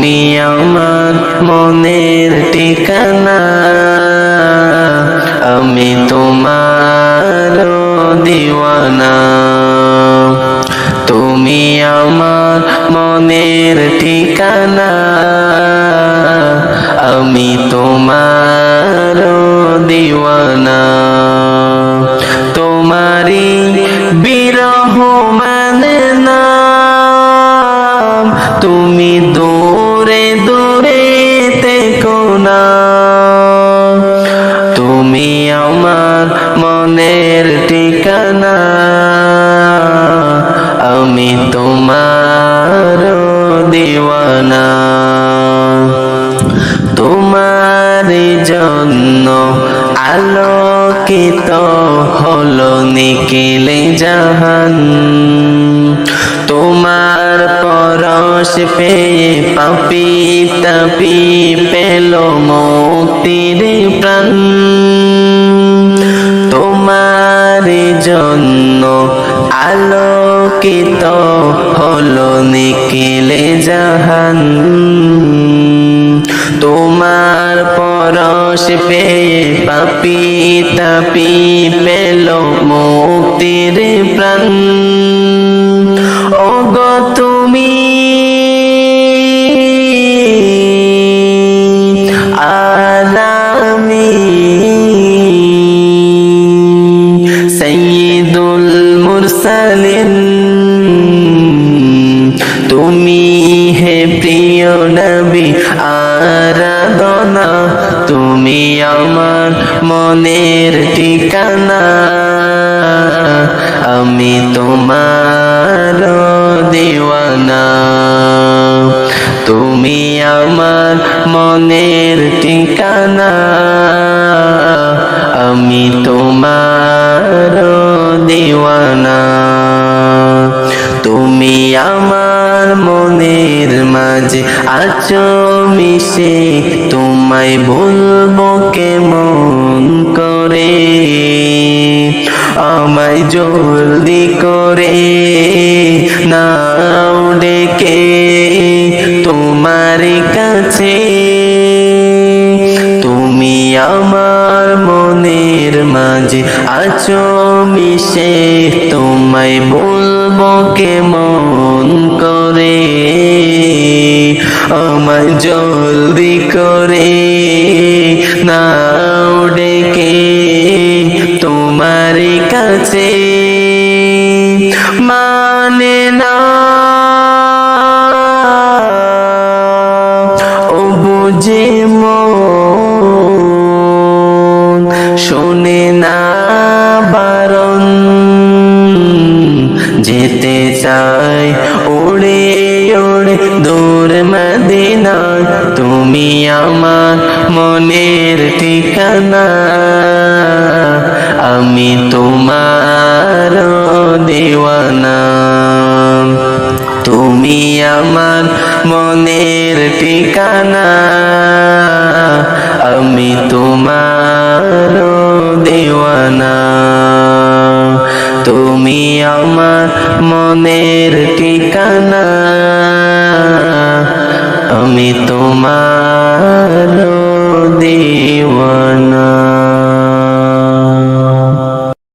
তুমি আমার মনের ঠিকানা, আমি তোমার দিওয়ানা। তুমি আমার মনের ঠিকানা, আমি তোমার দিওয়ানা। তোমারি বিরহ মানে না, তুমি দূরে দূরে থেকো না। তুমি আমার মনের ঠিকানা, আমি তোমার দিওয়ানা। তোমার জন্য আলোকিত হলো নিখিলে জাহান, তোমার পরশ পেয়ে পাপী তাপী পেল মুক্তির প্রাণ। তোমার জন্য আলোকিত হলো নিখিলে জাহান, তোমার পরশ পেয়ে পাপী তাপী পেল মুক্তির প্রাণ। ওগো তুমি আলামিন, সাইয়্যিদুল মুরসালিন, তুমি হে প্রিয় নবী আরাধনা। তুমি আমার মনের ঠিকানা, আমি তোমার দিওয়ানা। তুমি আমার মনের ঠিকানা, আমি তোমার দিওয়ানা। তুমি আমার মনের মাঝে আছো মিশে, তোমায় বলবো কেমন করে, আমায় জলদি করে নাও ডেকে তোমার কাছে। তুমি আমার মনের মাঝে আছো মিশে, তোমায় বলবো কেমন করে, আমায় জলদি করে নাও ডেকে তোমার কাছে। মানে না ও বুঝে মন, শোনে না বারণ, যেতে চাই উড়ে উড়ে দূর মদিনা। তুমি আমার মনের ঠিকানা, আমি তোমার দিওয়ানা। তুমি আমার মনের ঠিকানা, আমি তোমার দিওয়ানা। তুমি আমার মনের ঠিকানা, আমি তোমার দিওয়ানা।